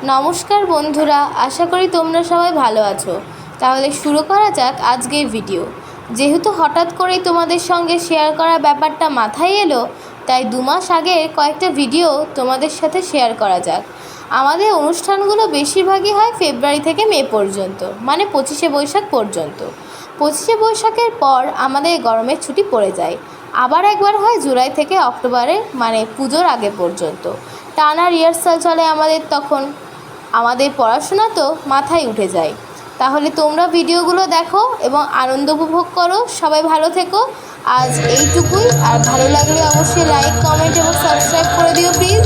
নমস্কার বন্ধুরা, আশা করি তোমরা সবাই ভালো আছো। তাহলে শুরু করা যাক আজকের ভিডিও। যেহেতু হঠাৎ করেই তোমাদের সঙ্গে শেয়ার করার ব্যাপারটা মাথায় এলো, তাই 2 মাস আগের কয়েকটা ভিডিও তোমাদের সাথে শেয়ার করা যাক। আমাদের অনুষ্ঠানগুলো বেশিরভাগই হয় ফেব্রুয়ারি থেকে মে পর্যন্ত, মানে 25শে বৈশাখ পর্যন্ত। 25শে বৈশাখের পর আমাদের গরমের ছুটি পড়ে যায়। আবার একবার হয় জুলাই থেকে অক্টোবরে, মানে পুজোর আগে পর্যন্ত। টানা রিহার্সাল চলে আমাদের তখন। আমাদের পড়াশোনা তো মাথায় উঠে যায়। তাহলে তোমরা ভিডিওগুলো দেখো এবং আনন্দ উপভোগ করো। সবাই ভালো থেকো। আজ এইটুকুই। আর ভালো লাগলে অবশ্যই লাইক, কমেন্ট এবং সাবস্ক্রাইব করে দিও প্লিজ।